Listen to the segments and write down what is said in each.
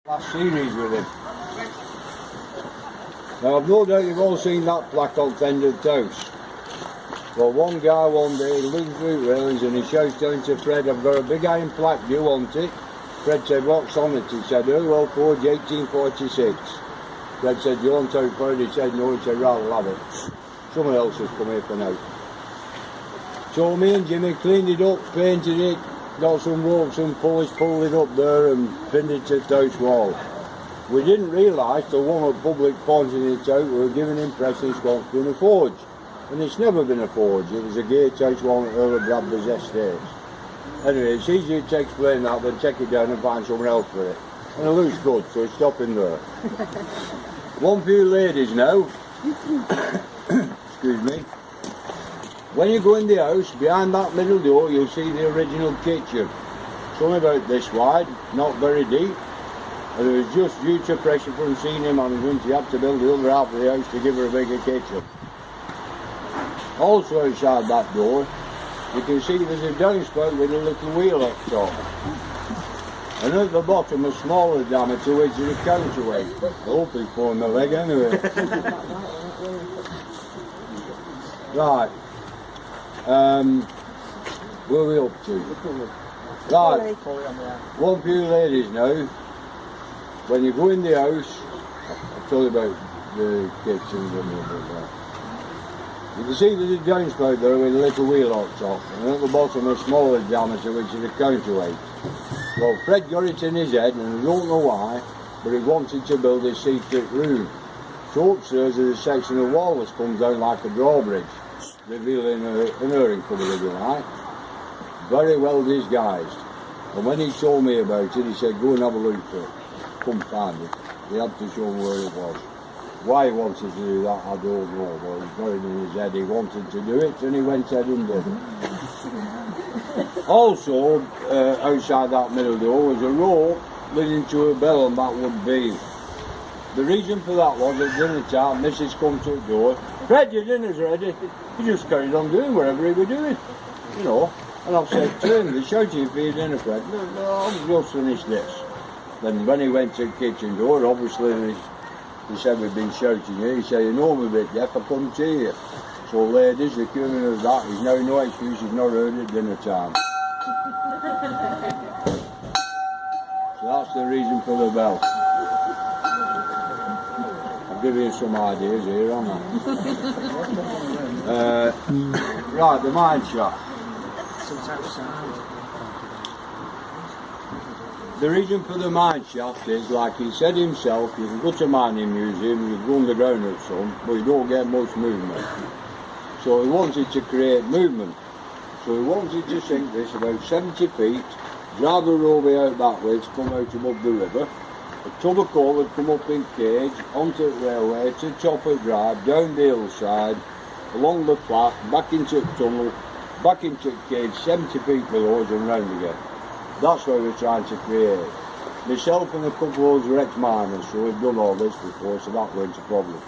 Last series with him. Now I've no doubt you've all seen that plaque on Fended Toast. Well, one guy one day looks through railings and he shouts down to Fred, "I've got a big iron plaque, do you want it?" Fred said, "What's on it?" He said, "Well, Forge 1846. Fred said, "Do you want out for it?" He said, "No." He said, "Rather love it. Someone else has come here for now." So me and Jimmy cleaned it up, painted it, got some ropes and polish, pulled it up there and pinned it to the house wall. We didn't realise till one of the public pointed it out, we were giving the impression it's once been a forge. And it's never been a forge, it was a gatehouse one at Earl of Bradley's estates. Anyway, it's easier to explain that than take it down and find someone else for it. And it looks good, so it's stopping there. One for you ladies now. Excuse me. When you go in the house, behind that middle door, you'll see the original kitchen. It's only about this wide, not very deep. And it was just due to pressure from senior management, you had to build the other half of the house to give her a bigger kitchen. Also outside that door, you can see there's a downspout with a little wheel up top. And at the bottom a smaller diameter which is a counterweight. I hope he's pulling the leg anyway. Right. Where are we up to? Right. One for you ladies now. When you go in the house, I'll tell you about the kitchen and you can see there's a downspout there with a little wheel on top, and at the bottom a smaller diameter which is a counterweight. Well, Fred got it in his head, and I don't know why, but he wanted to build a secret room. So upstairs there's a section of wall that comes down like a drawbridge, revealing an airing cupboard if you like. Very well disguised. And when he told me about it, he said, "Go and have a look for it. Come find it." He had to show me where it was. Why he wanted to do that, I don't know, but he got it in his head, he wanted to do it, and he went ahead and did it. Also, outside that middle door was a rope leading to a bell on that wood beam. The reason for that was at dinner time, Mrs. come to the door, "Fred, your dinner's ready." He just carried on doing whatever he was doing, you know. And I've said to him, "They're shouting for your dinner, Fred." "No, I've just finished this." Then when he went to the kitchen door, obviously he said, "We've been shouting here." He said, "You know I'm a bit deaf, I couldn't hear you." So ladies, the curing of that is now no excuse, he's not heard at dinner time. So that's the reason for the bell. I'll give you some ideas here, aren't I? Right, the mine shaft. The reason for the mine shaft is, like he said himself, you can go to a mining museum, you can go underground at some, but you don't get much movement. So he wanted to create movement. So he wanted to sink this about 70 feet, drive a railway out that way to come out above the river. A tub of coal would come up in cage, onto the railway, to Chopper Drive, down the hillside, along the flat, back into the tunnel, back into the cage, 70 feet below us and round again. That's what we're trying to create. Myself and a couple of those were ex-miners, so we've done all this before, so that wasn't a problem.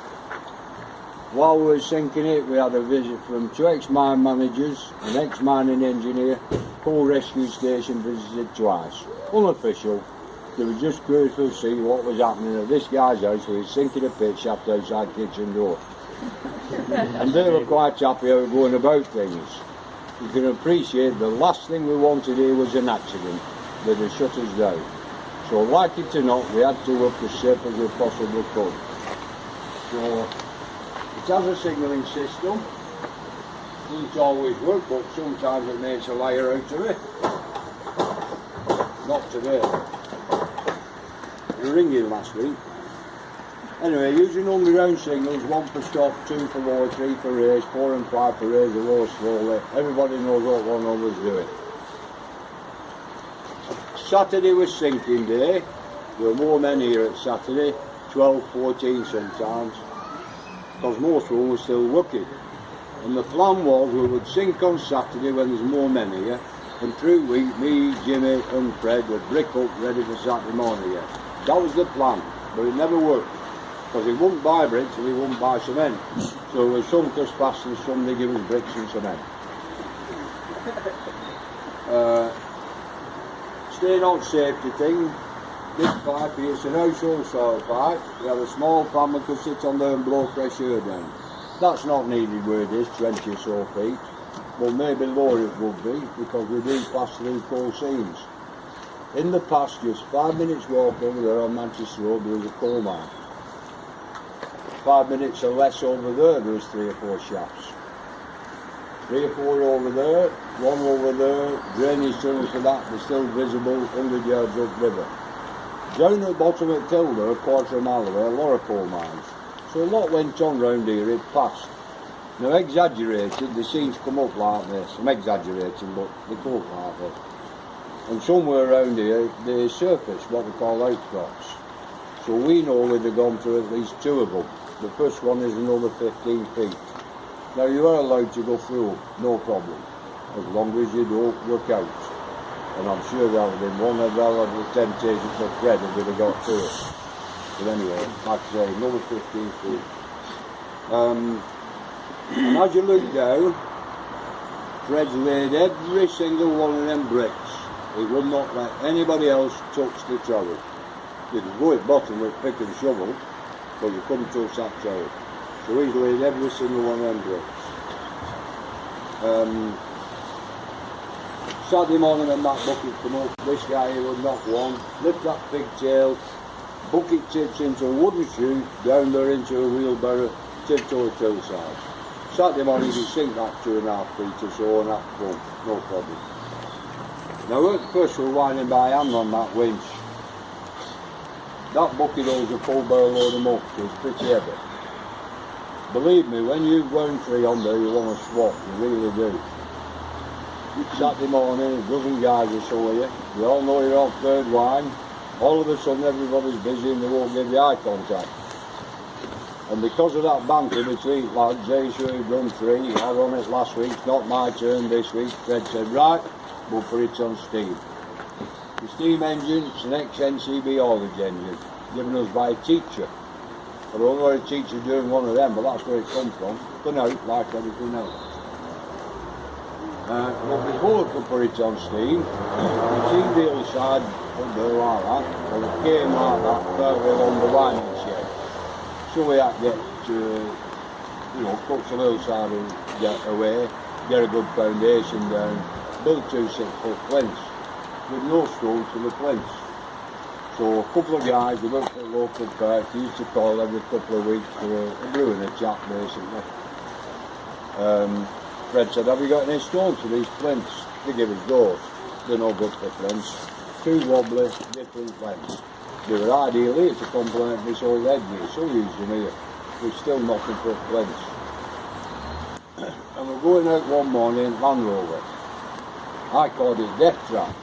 While we were sinking it, we had a visit from 2 ex-mine managers, an ex-mining engineer, coal rescue station visited twice. Unofficial. They were just curious to see what was happening at this guy's house, who was sinking a pit shaft outside the kitchen door. And they were quite happy how we were going about things. You can appreciate the last thing we wanted here was an accident. They'd have shut us down. So like it or not, we had to work as safe as we possibly could. So it has a signalling system. Doesn't always work, but sometimes it makes a liar out of it. Not today. We were ringing last week. Anyway, using underground signals, 1 for stop, 2 for lower, 3 for raise, 4 and 5 for raise, the low slowly. Everybody knows what one of us doing. Saturday was sinking day. There were more men here at Saturday, 12, 14 sometimes, because most of them were still working. And the plan was we would sink on Saturday when there's more men here, and through the week, me, Jimmy and Fred would brick up ready for Saturday morning again. That was the plan, but it never worked. Because he wouldn't buy bricks and he wouldn't buy cement. So it was some us fast and some they give us bricks and cement. Staying on safety thing, This pipe here, it's an household soil pipe. You have a small pan that could sit on there and blow fresh air down. That's not needed where it is, 20 or so feet. Well, maybe lower it would be, because we do pass through coal seams. In the past, just 5 minutes walk over there on Manchester Road, there was a coal mine. 5 minutes or less over there, there was 3 or 4 shafts. 3 or 4 over there, 1 over there, drainage tunnels for that, they're still visible 100 yards upriver. Down at the bottom of the hill there, a quarter of a mile away, a lot of coal mines. So a lot went on round here, it passed. Now exaggerated, the scenes come up like this. I'm exaggerating, but they come up like this. And somewhere around here, they surface what we call outcrops. So we know where they've gone through at least 2 of them. The first one is another 15 feet. Now you are allowed to go through, no problem, as long as you don't look out. And I'm sure that would have been one of the temptations for Fred if we'd have got through it. But anyway, like I say, another 15 feet. And as you look down, Fred's laid every single one of them bricks. He would not let anybody else touch the trowel. You could go at bottom with pick and shovel, but you couldn't touch that trowel. So he's laid every single one of them bricks. Saturday morning when that bucket come up, this guy here would knock one, lift that pigtail, bucket tips into a wooden chute, down there into a wheelbarrow, tiptoe a hillside. Saturday morning you sink that 2.5 feet or so on that front, no problem. Now at first we're winding by hand on that winch. That bucket holds a full barrel load of muck, so it's pretty heavy. Believe me, when you wound 3 on there, you want to swap, you really do. Saturday morning, a dozen guys will show you. You all know you're on 3rd wine. All of a sudden everybody's busy and they won't give you eye contact. And because of that banter between lads, they should have done 3. I run it last week, it's not my turn this week. Fred said, right, we'll put it on steam. The steam engine, it's an ex-NCB haulage engine, given us by a teacher. I don't know what a teacher's doing one of them, but that's where it comes from. Come out like everything else. But before we could put it on steam, you see the other side up there like that, well it came like that, partly along the winding shed. So we had to get, cut the little side and get away, get a good foundation down, build 2 6-foot plinths, with no stone to the plinths. So a couple of guys, they worked at the local park, they used to call every couple of weeks for a brew and a chat basically. Fred said, have you got any stones for these plinths? They give us those. They're no good for plinths. 2 wobbly, different lengths. They were ideal here to complement this old head here, so we use them here. We're still nothing for plinths. And we're going out one morning, Land Rover. I called it death trap.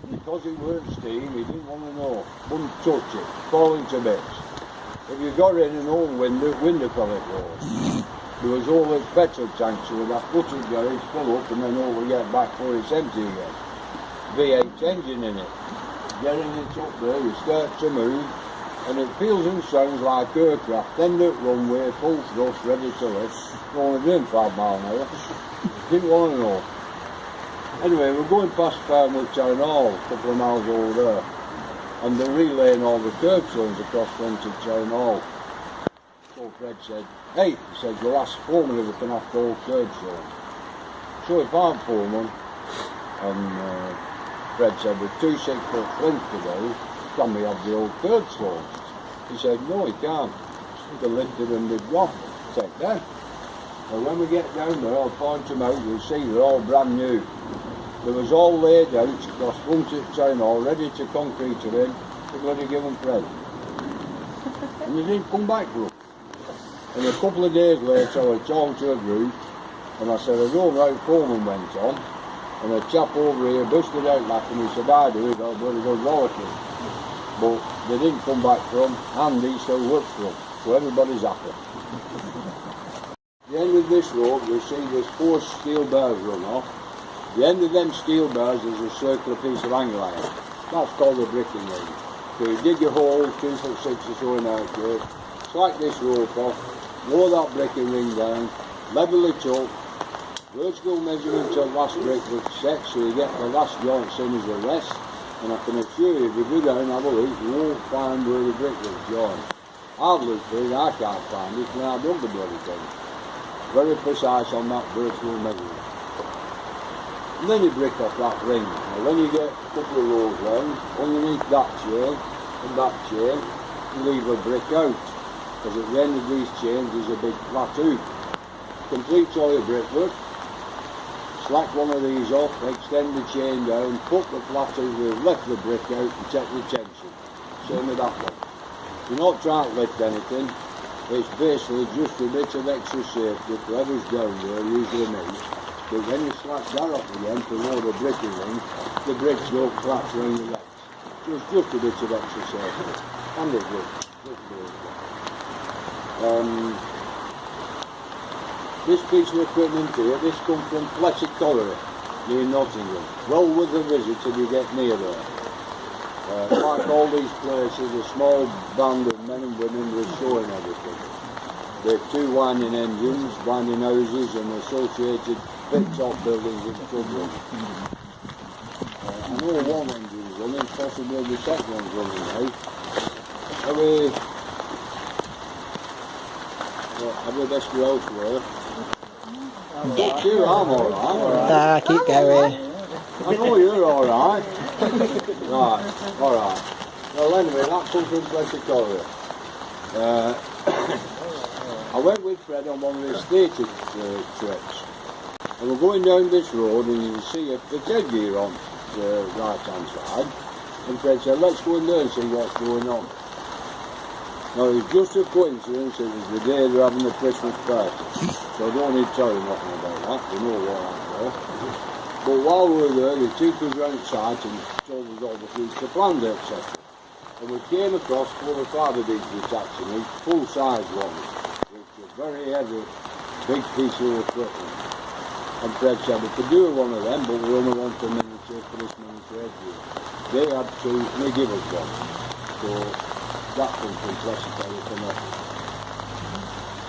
Because it weren't steam, he didn't want to know. Wouldn't touch it, fall into bits. If you got in an old window fell it goes. There was all the petrol tanks with that button garage full up and then all we get back for it's empty again. V8 engine in it. Getting it up there, you start to move and it feels and sounds like aircraft. Then the runway, full thrust, ready to lift. Only doing 5 miles an hour. Didn't want to know. Anyway, we're going past Farmwood Town Hall, a couple of miles over there. And they're relaying all the curb zones across front of Town Hall. So Fred said, hey, he said, you'll ask foreman if we can have the whole curb zone. So if I'm foreman, and Fred said, with 2 6-foot plinths to go, can we have the old curb zone? He said, no, he can't. The lifted and they've gone. Take them. And when we get down there, I'll point them out, you'll see they're all brand new. They was all laid out across front of Town Hall, ready to concrete it in, to bloody give them Fred. And they didn't come back for them. And a couple of days later, I was talking to a group, and I said, I don't know how foreman went on, and a chap over here busted out laughing, he said, I do, he got a bloody good royalty. But they didn't come back for him, and he still works for them, so everybody's happy. At the end of this road, you'll see there's 4 steel bars run off. At the end of them steel bars, there's a circular piece of angle iron. That's called a bricking ring. So you dig your hole, 2 foot 6 or so in out here, slack this rope off, lower that bricking ring down, level it up, vertical measurement till last brick was set so you get the last joints in as the rest, And I can assure you, if you go down and have a look, you won't find where the brick was joined. I've looked for it, I can't find it, when I've done the bloody thing. Very precise on that virtual measurement. And then you brick off that ring. Now when you get a couple of rows round, underneath that chain and that chain, you leave a brick out. Because at the end of these chains there's a big flat hoop. Completes all your brickwork. Slack one of these off, extend the chain down, put the flat hoop, lift the brick out and check the tension. Same with that one. You're not trying to lift anything. It's basically just a bit of extra safety for whoever's down there, usually me. But when you slack that off again to load a bricking ring, the bricks don't collapse around your legs. So it's just a bit of extra safety. And it works. This piece of equipment here, this comes from Fletcher Colliery near Nottingham. Well worth a visit if you get near there. Like all these places, a small band of men and women who are sewing everything. They have 2 winding engines, winding houses and associated pit-top buildings in Dublin. I know one engine is running, possibly the second one's running now. Have we best go elsewhere? I'm alright. Keep going. I know you're alright. Right, alright. Well anyway, that comes from Fletcher Colliery. I went with Fred on one of his theatre trips. And we're going down this road and you can see a headgear on the right hand side. And Fred said, let's go in there and see what's going on. Now it's just a coincidence that it was the day they're having the Christmas party. So I don't need to tell you nothing about that, you know what I'm for. But while we were there, they took us round site and told us all the future plans, etc. And we came across 4 or 5 of these detachments, full-size ones, which were very heavy, big piece of equipment. And Fred said we could do one of them, but we only want a miniature for this miniature headgear. They had 2, and they give us one. So that comes from Fletcher Colliery.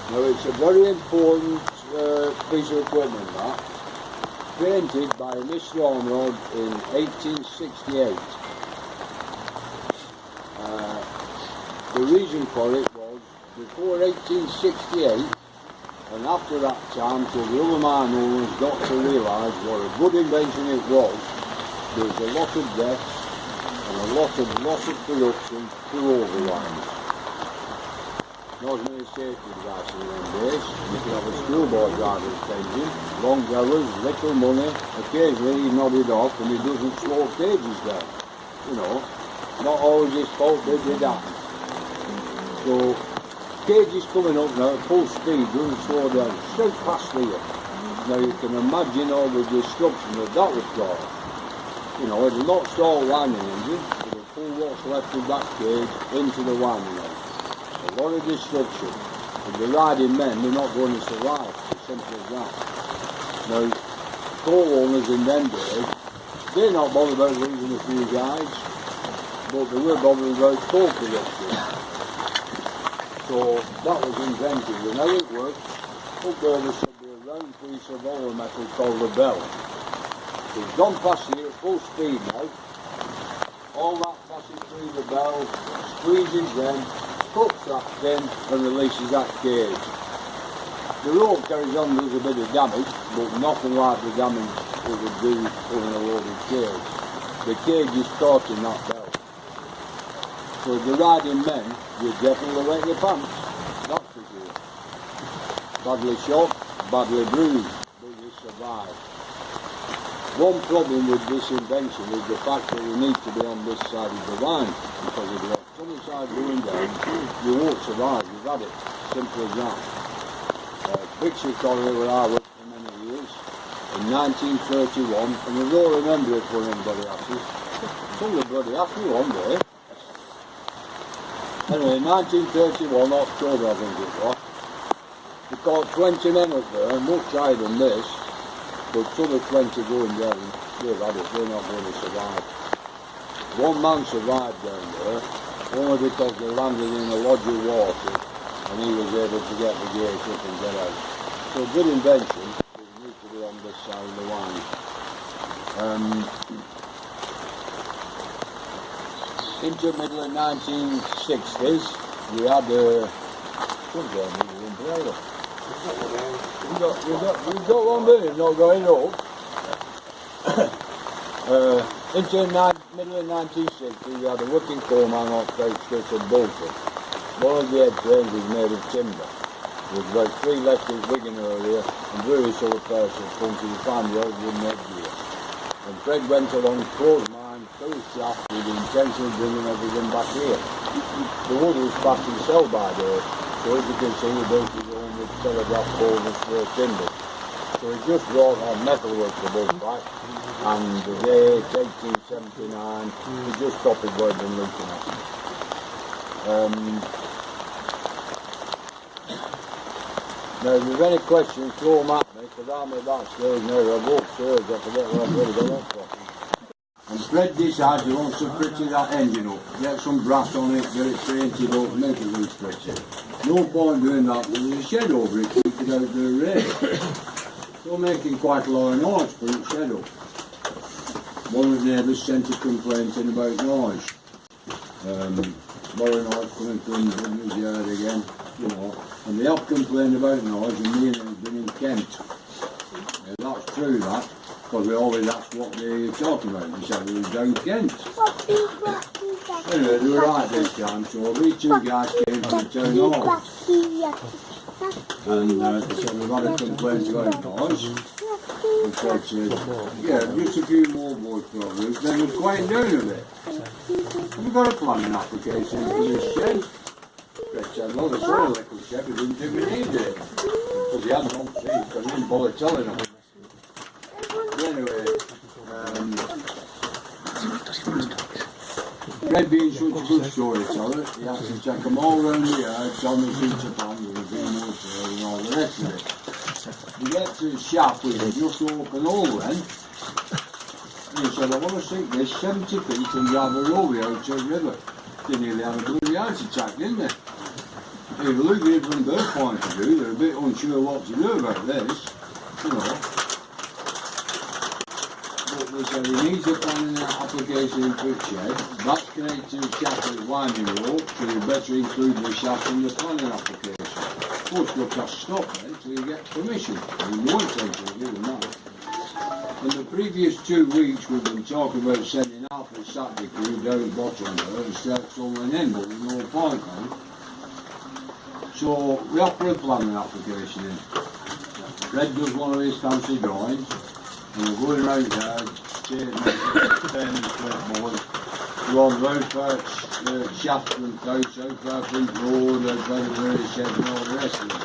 Now it's a very important piece of equipment, that. Painted by Mr. Ormrod in 1868. The reason for it was, before 1868, and after that time, till the other mine owners got to realise what a good invention it was, there was a lot of deaths and a lot of production through overlines. Not as many safety devices in them days. You could have a schoolboy driver's engine, long hours, little money, occasionally he nodded off and he doesn't slow cages down. You know, not always his fault, they did happen. So, cages coming up now at full speed, doesn't slow down, straight past here. Now you can imagine all the disruption that would cause. You know, it'll not stall winding engine, it'll pull what's left of that cage into the winding engine. A lot of disruption. If the riding men, they're not going to survive, as simple as that. Now, coal owners in them days, they're not bothered about losing a few guys, but they were bothered about coal production. So that was invented, and how it works, up there there should be a round piece of hollow metal called a bell. It's gone past here at full speed now. All that passes through the bell, squeezes them, puts that in and releases that cage. The rope carries on, does a bit of damage, but nothing like the damage it would do pulling a loaded cage. The cage is caught in that bell. So the riding men, you definitely wet your pants, that's for sure. Badly shot, badly bruised, but you survive. One problem with this invention is the fact that you need to be on this side of the line, because if you're on the side going down, you won't survive, you've had it, simple as that. Fletcher Colliery where I worked for many years, in 1931, and I don't remember it for anybody asks. Somebody asked me one day. Anyway, in 1931, October I think it was, we caught 20 men up there, much higher than this, but other 20 going down, they've had it, they're not going to survive. One man survived down there, only because they landed in a lodge of water, and he was able to get the gate up and get out. So good invention, but you need to be on this side of the line. into the middle of 1960s, we had a umbrella. We've got one there, not going up. Into the middle of 1960s, we had a working foreman on outskirts of Bolton. One of the head frames was made of timber. There was about 3 lectures rigging earlier, and various other persons come to the family out wooden headgear. And Fred went along towards mine through the shaft with the intention of bringing everything back here. The wood was packed and sell by there, so as you can see, we built his own with telegraph poles and square timbers. So he just brought on metalwork to both back, and the day 1879, he just copied what he'd been looking at. Now, if you've any questions, throw them at me, because I'm at that stage now. I've walked upstairs, I forget where I've really got up from. And Fred decided he wants to pretty that engine up, get some brass on it, get it painted up, make it look pretty. No point doing that with a shed over it, keep it out the rain. So making quite a lot of noise for its shed up. One of the neighbours sent a complaint in about noise. More noise coming from the yard again, you know. And they have complained about noise, and me and him have been in Kent. That's true, that, because we always ask what they're talking about. They said we were down Kent. Anyway, they were right this time, so these 2 guys came from the town hall. And they said we've had a complaint about noise. And Fred said, yeah, just a few more boys for our roof, then we'd quiet down a bit. We've got a planning application for this shed. Fred said, well, it's not a little shed, we didn't think we needed it. Because he hadn't on feet, because he didn't bother telling them. Anyway, Fred being such a good storyteller, he has to take them all round the yard, on the feature pan with a bit of water and all the rest of it. You get to the shaft with it just open hole then, and he said, I want to sink this 70 feet and drive a rowboat out to the river. They nearly had a bloody heart attack, didn't they? If you look at it from their point of view, they're a bit unsure what to do about this, you know. But they said he needs a planning application for its shed. That's connected to the shaft with winding rope, so you better include the shaft in the planning application. Of course, you'll have to stop then till you get permission. You won't take it, you know. In the previous 2 weeks, we've been talking about sending Alf and Saturday crew down the bottom there and start someone in, but there's no point now. So we have put a planning application in. Fred does one of his fancy drawings, and we're going around there, saying, clipboard, one road for shaft and house, out for front road, out for the very shed and all the rest of it.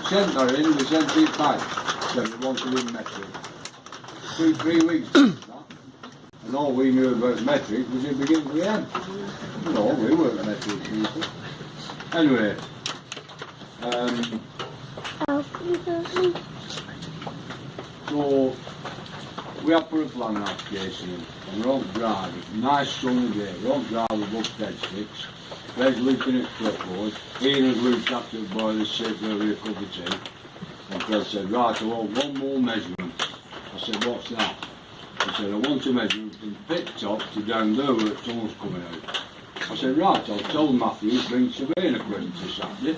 Sent her in, we sent it back. Said we wanted in metric. 2-3 weeks after that. And all we knew about metric was it begins with M. No, we weren't metric people. Anyway, so we have put a planning application in, and we're on drive, nice sunny day, we're on drive with both dead sticks. Fred's looking at clipboard, Ian has looked after the boiler sick over a cup of tea, and Fred said, right, I want one more measurement. I said, what's that? He said, I want to measure from pit top to down there where the tunnel's coming out. I said, right, I'll tell Matthew to bring surveying equipment to Saturday.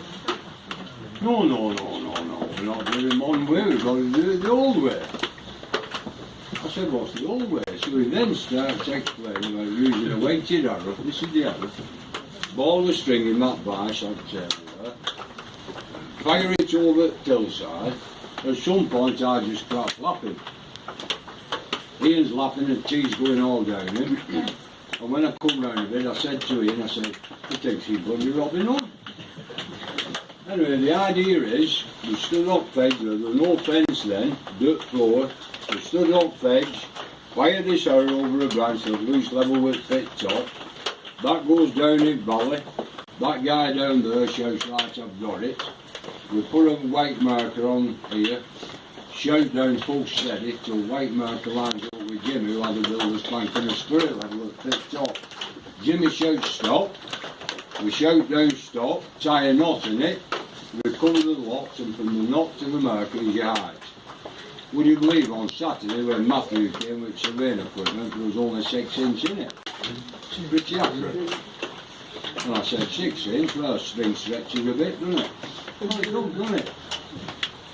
No, we're not doing it one way, we've got to do it the old way. I said, what's the old way? So he then starts explaining about using a weighted arrow, this is the arrow, ball the string in that vice on the table there, fire it over the hillside. At some point I just start laughing. Ian's laughing and tea's going all down him. And when I come round a bit, I said to Ian, I said, he thinks he's bloody Robin Hood. Anyway, the idea is, we stood up edge, there was no fence then, dirt floor, we stood up edge, fire this arrow over a branch at loose level with pit top, that goes down in valley, that guy down there shouts right, I've got it, we put a white marker on here, shout down full steady till white marker lines up with Jimmy who had a builder's plank and a spirit level at pit top. Jimmy shouts stop, we shout down stop, tie a knot in it, we cover the locks, and from the knot to the marker is your height. Would you believe on Saturday when Matthew came with surveying equipment there was only 6 inches in it? pretty accurate. And I said 6 inch, well a string stretches a bit, doesn't it? Well, it doesn't it?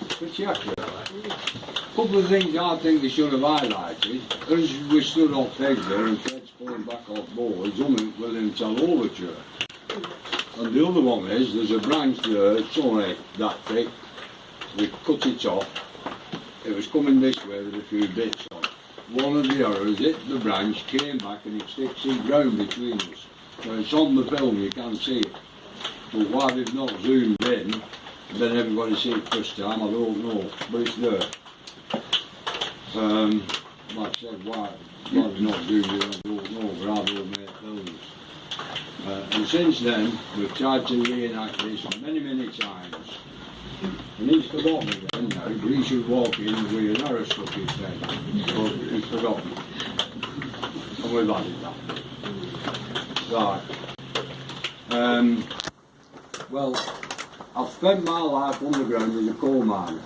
Pretty accurate. A couple of things I think they should have highlighted. As we stood on pegs there and Fred's pulling back off boards, humming with him till overture. And the other one is, there's a branch there, it's only that thick. We cut it off. It was coming this way with a few bits on. One of the arrows hit the branch, came back and it sticks in ground between us. So it's on the film, you can see it. But why they've not zoomed in, then everybody see it first time, I don't know. But it's there. Like I said, why they've not zoomed in, I don't know, but I don't make films. And since then, we've tried to reenact this many, many times. And he's forgotten again now, but he should walk in with an arrow stuck his head. But he's forgotten. And we've added that. Right. Well, I've spent my life underground as a coal miner.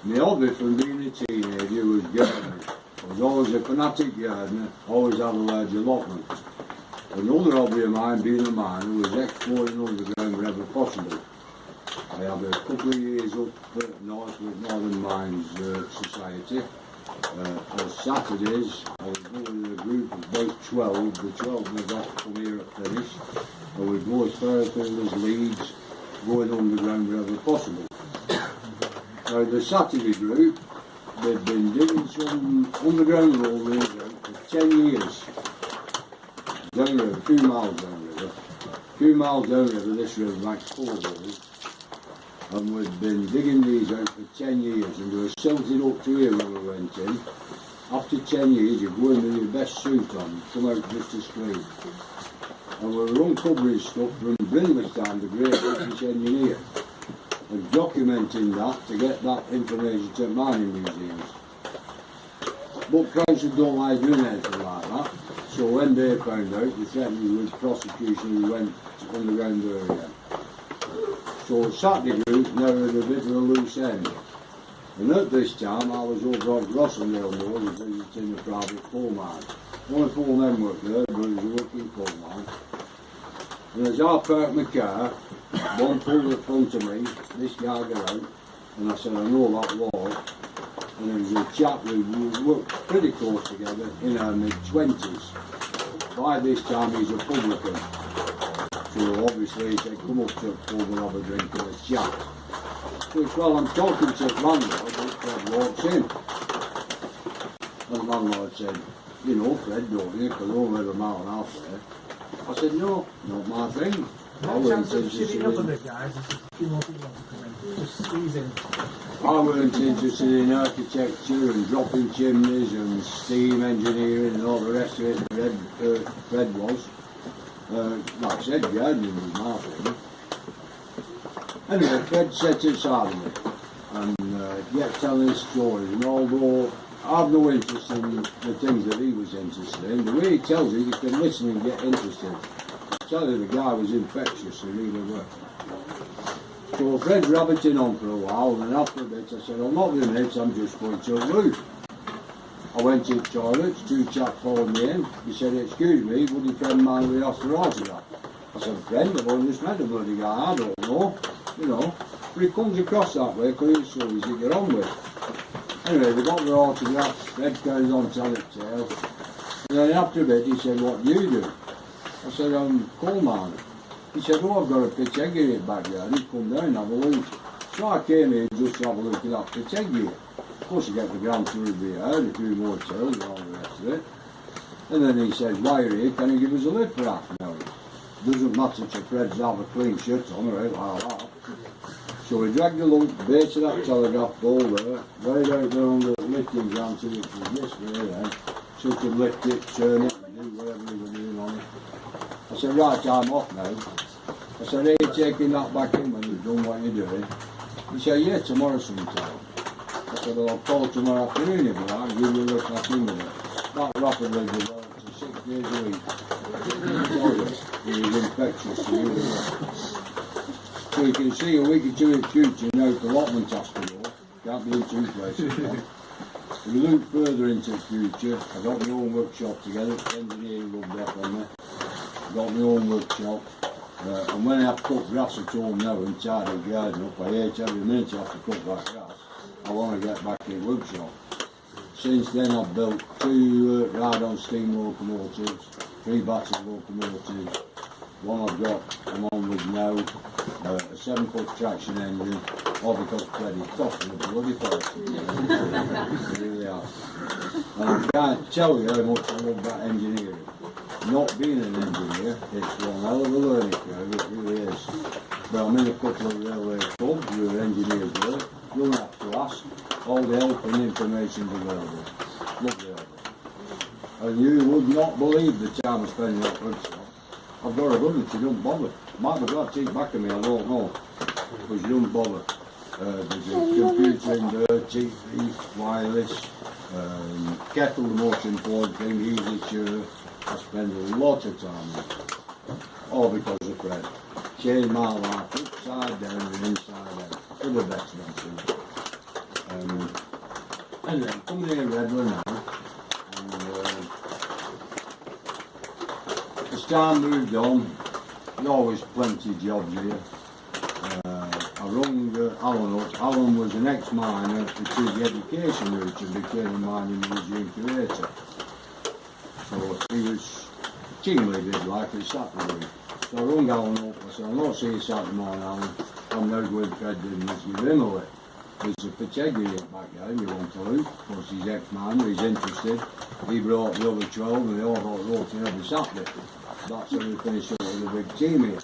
My hobby from being a teenager was gardening. I was always a fanatic gardener, always had a large allotment. Another hobby of mine, being a miner, was exploring underground wherever possible. I had a couple of years up north with Northern Mines Society. On Saturdays, I would go with a group of about 12. The 12 was off from here at finish. And we'd go as far afield as Leeds, going underground wherever possible. Now, the Saturday group, they'd been digging some underground rollways out for 10 years. Downriver, a few miles downriver. A few miles downriver, this river makes 4 holes. And we'd been digging these out for 10 years and we were silted up to here when we went in. After 10 years you go in with your best suit on, come out just as clean. And we were uncovering stuff from Brindley's the great British engineer, and documenting that to get that information to mining museums. But council don't like doing anything like that, so when they found out, they threatened with prosecution and we went underground there again. So Saturday group now had a bit of a loose end. And at this time I was over at Rossendale Moors visiting a private coal mine. Only 4 men worked there, but it was a working coal mine. And as I parked my car, one pulled in front of me, this guy got out, and I said, I know that wall. And there was a chap who worked pretty close together in our mid-20s. By this time he's a publican. So obviously he said, come up to the pub and have a drink and a chat. Which, well, I'm talking to the landlord, but Fred walks in. And the landlord said, you know Fred, don't you? Because I don't live a mile and a half there. I said, no, not my thing. I weren't interested in architecture and dropping chimneys and steam engineering and all the rest of it. Fred was. Like I said, gardening was my thing. Anyway, Fred sat inside of me and kept telling his stories, and although I've no interest in the things that he was interested in, the way he tells it, you can listen and get interested. I tell you, the guy was infectious, he really was. So Fred rabbiting on for a while, and after a bit I said, I'm not doing it, I'm just going to a roof. I went to the toilets, 2 chaps followed me in. He said, excuse me, would your friend mind we asked for autograph? I said, friend, I've only just met a bloody guy, I don't know, you know. But he comes across that way because he's so easy to get on with. Anyway, they got their autographs, Fred carries on telling tales. And then after a bit he said, what do you do? I said, I'm a coal miner. He said, oh, I've got a pitch egg in it backyard, he'd come down and have a look. So I came here just to have a look at that pitch egg here. Of course, you get the Grand Tour of the yard, a few more tails and all the rest of it. And then he said, while you're here, can you give us a lift for half an hour? Doesn't matter to Fred's have a clean shirt on or anything like that. So we dragged the lump, base of that telegraph pole there, right out there on the lifting ground, which was this way then, so he could lift it, turn it, and do whatever he was doing on it. I said, right, I'm off now. I said, are you taking that back in when you've done what you're doing? He said, yeah, tomorrow sometime. I said, well, I'll call tomorrow afternoon if you like, give you a look back in with it. That rapidly developed to 6 days a week. He was infectious, he really was. So you can see a week or two in the future, now the allotment has to go. Can't be in 2 places now. If we look further into the future, I got my own workshop together, the engineering rubbed off on me. Got my own workshop. And when I have to cut grass at home now and tidy the garden up, I hate every minute I have to cut that grass. I want to get back in the workshop. Since then I've built 2 ride-on steam locomotives, 3 battery locomotives. One I've got, I'm on with now, a 7-foot traction engine, all because Fred is tough and a bloody person. He really has. And I can't tell you how much I love that engineering. Not being an engineer, it's one hell of a learning curve, it really is. But I'm in a couple of railway clubs where engineers work. You don't have to ask. All the help and information is available. Look the help. And you would not believe the time I spend in that workshop. I've got a gun and she don't bother. Might be glad to take back of me, I don't know. Because you don't bother. There's a computer in there, TV, wireless, kettle, the most important thing, easy to. I spend a lot of time on it. All because of Fred. Changed my life upside down and inside out. For the best of them. Anyway, I'm coming here in Redland now. And as time moved on, there's always plenty of jobs here. I rung Alan up. Alan was an ex-miner who took the education route and became a mining museum curator. So he was team leader, like at Saturday. So I rung Alan up. I said, I'll not see you Saturday morning, Alan. I'm now going to Fred Dibnah, give him a lift. There's a Pachegi back there, you want to look. Of course, he's ex-miner, he's interested. He brought the other 12 and they all got roasting every Saturday. That's how we finished up with a big team here.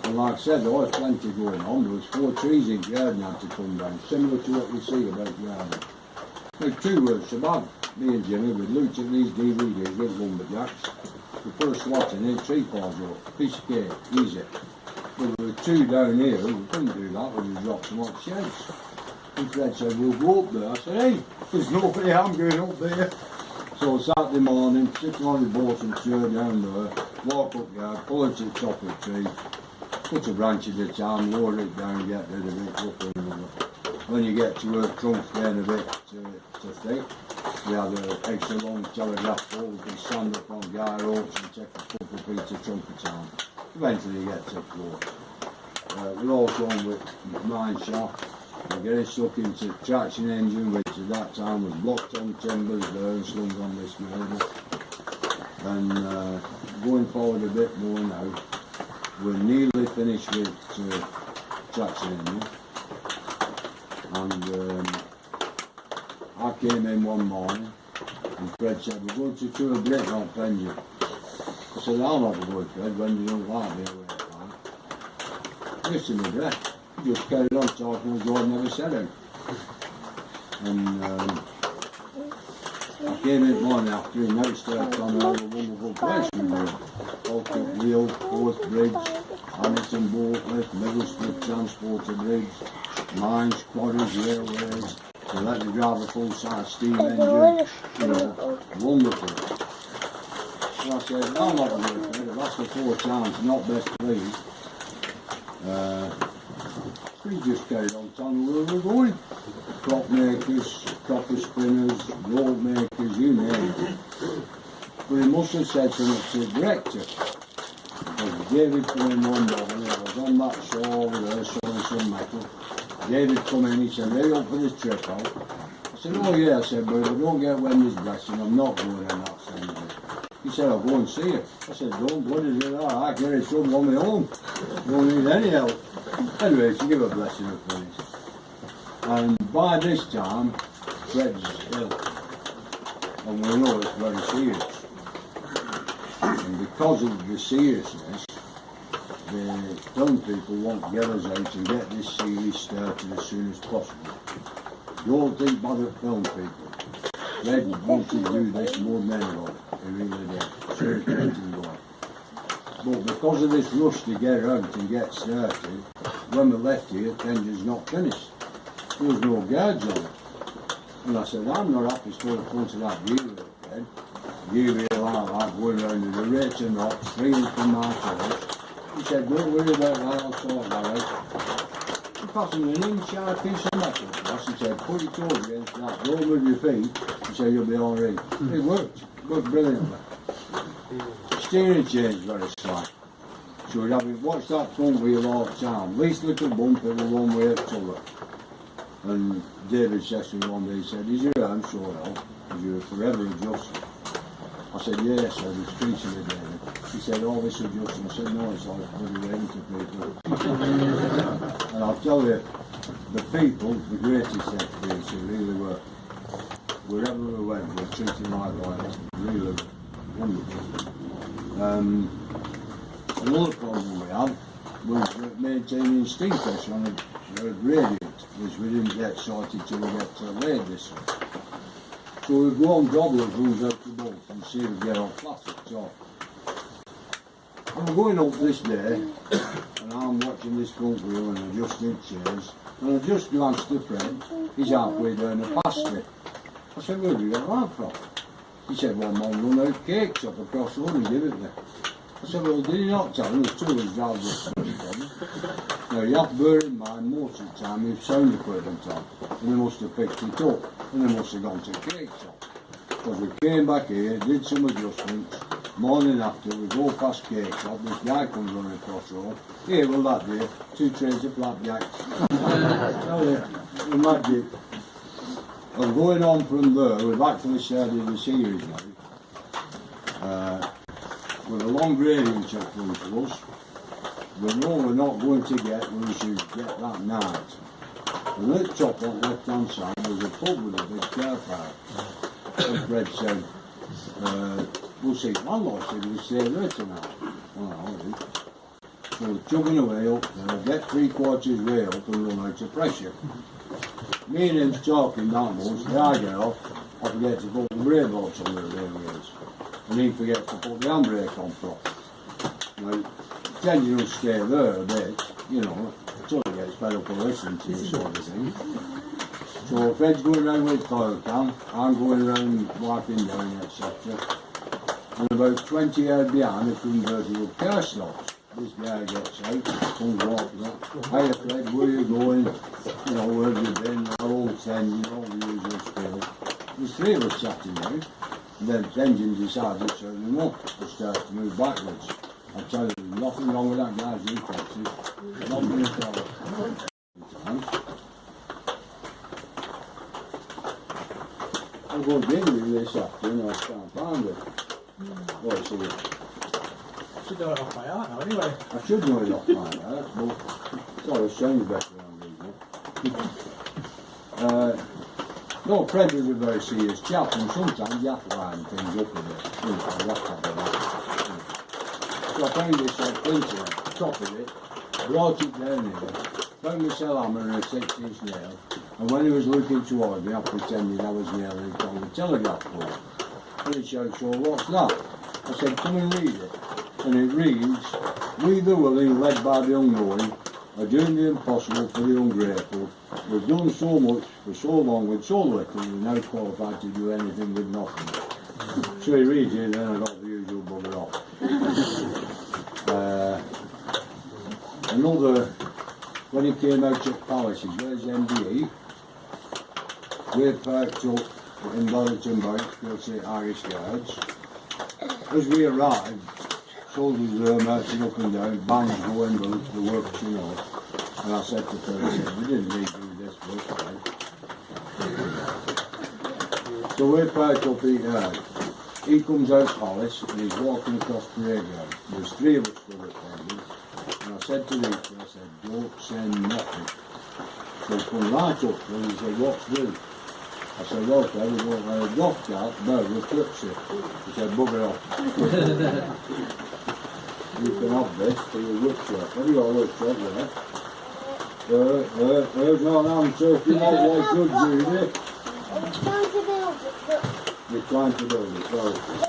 And like I said, there was plenty going on. There was 4 trees in the garden had to come down, similar to what you see about the garden. There's 2 words so bad. Me and Jimmy, we looked at these DVDs with lumberjacks. We put a slot in it, 3 falls up, piece of cake, easy. But there were 2 down here, we couldn't do that, we just dropped some hot sheds. And Fred said, we'll go up there. I said, hey, there's nobody, I'm going up there. So Saturday morning, sitting on the boat and chair down there, walk up there, pull it to the top of the tree, put a branch at a time, lower it down, get rid of it, up and over. When you get to where trunk's getting a bit too thick, we had an extra long telegraph pole, we can stand up on guy ropes and take a couple of feet of trunk at a time. Eventually you get to the floor. We're also on with mine shaft. We're getting stuck into traction engine, which at that time was blocked on timbers there and slung on this motor. And going forward a bit more now, we're nearly finished with traction engine. And I came in one morning and Fred said, we're going to do a break off engine. I said, I'll not go, Fred, when you don't like me away at that. Listen to breath. He just carried on talking as though I'd never said him. And I came in one after and now started on another wonderful place we were. Baltic Wheel, Fourth Bridge, Hamilton Boat Lift, Middlesbrough Transporter Bridge, mines, quarries, railways. They let me drive a full-size steam engine. You know, wonderful. So I said, I'm not going to do it. That's the 4 times, not best pleased. We just carried on telling where we were going. Crop makers, copper spinners, road makers, you name it. But he must have said something to the director. Because David come in one morning, I was on that shore over there sawing some metal. David come in, he said, are you up for this trip out? I said, oh yeah, I said, but if I don't get Wendy's blessing, I'm not going on that Sunday. He said, I'll go and see you. I said, don't bloody do that, I can get trouble on my own. Don't need any help. Anyway, she gave a blessing of finish. And by this time, Fred's ill. And we know it's very serious. And because of the seriousness, the film people want to get us out and get this series started as soon as possible. Don't think bother film people. Fred wanted to do this more than anybody. He really did. Seriously, wanted to. But because of this rush to get out and get started, when we left here, the engine's not finished. There was no guards on it. And I said, I'm not happy to go in front of that gear again. Gear like that, going around with the rates and rocks, freeing from my toes. He said, don't worry about that, I'll sort that out. He passed me an inch-high piece of metal. He said, put it over against that, don't move your feet. He said, you'll be all right. It worked brilliantly. Steering chain's very slack. So we'd have it, watch that front wheel all the time. Least little bump, it was one way up to it. And David said to me one day, he said, is your arm sore now? Is you forever adjusted? I said, yes, I was preaching to David. He said, all this adjusting. I said, no, it's like bloody rain to people. And I'll tell you, the people, the greatest experience, really were. Wherever we went, we were treated like lions. Really wonderful. Another problem we had was maintaining steam pressure on the gradient, which we didn't get sorted till we got laid this way. So we'd go on gobblers rules out the boat and see if we get on flat at the top. I'm going up this day, and I'm watching this front wheel and adjusting chairs, and I just glanced at Fred. He's halfway down the pasture. I said, where do you get that from? He said, well, Mum run out cakes up across the road and give it there. I said, well, did he not tell him? There's two of us drive this problem. Now, you have to bear in mind, most of the time, we've sound equipment on, and they must have picked it up, and they must have gone to cake shop. Because we came back here, did some adjustments, morning after, we go past cake shop, this guy comes running across the road. Here, well, that day, 2 trays of flapjack. Tell you, the magic. And going on from there, we've actually started the series now. With a long gradient up front to us, we know we're not going to get what we should get that night. And at the top on the left hand side was a pub with a big car park. And Fred said, we'll see, landlord said we'll stay there tonight. Well, so we're chugging away up there, get 3/4 way up and run out of pressure. Me and him's talking that much, I get off, I forget to put the brake bolts on the railways. And he forgets to put the handbrake on properly. Now, the engine will stay there a bit, you know, until he gets fed up and listening to you sort of thing. So Fred's going around with his oil can, I'm going around wiping down, etc. And about 20 yards behind, a convertible car stops. This guy gets out, comes walking up. Hiya Fred, where are you going? You know, where have you been? Our old engine, all the usual spiel. There's 3 of us sat in there. And then the engine decides it's turning him up and starts to move backwards. I tell you, there's nothing wrong with that guy's reflexes. Nothing at all. I'm going to be this afternoon, I can't find it. Oh, I see it. I should know it off by heart now, anyway. I should know it off by heart, but it's always sounds better than reading it. No, Fred was a very serious chap, and sometimes you have to line things up a bit. You know, you have to have that. So I found this flint on the top of it, brought it down here, found my cell hammer and a 6-inch nail, and when he was looking towards me, I pretended I was nailing it on the telegraph pole. And he shouted, so what's that? I said, come and read it. And it reads, we the willing, led by the unknowing, are doing the impossible for the ungrateful. We've done so much for so long with so little, we're now qualified to do anything with nothing. So he reads it, and then I got the usual bugger off. Another, when he came out at Palaces, where's MDE? We're parked up in Burlington Bank, you'll see Irish Guards. As we arrived, soldiers there marching up and down, bands going, the works, you know. And I said to Fred, I said, we didn't need to do this work, right? So we're parked up here. He comes out Palace and he's walking across the graveyard. There's 3 of us stood at the end. And I said to Rita, I said, don't say nothing. So he come right up to me and he said, what's this? I said, well, Fred, we want a golf cart, but we'll clips it. He said, bugger off. You can have this for your workshop. Have you got a workshop there? There's no answer if you don't like good, Judy. I'm trying to build it, but... You're trying to build it, so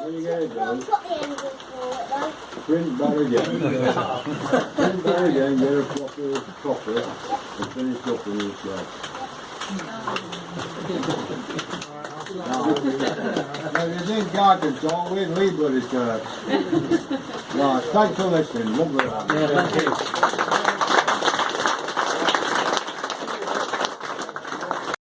when you get it done, I've got the engine for it though. print that again. Print that again, get a proper copy, and finish up in your shop. Now, you think I can talk with Lee Buddy's Right, thanks for listening. Lovely. Yeah, thank you.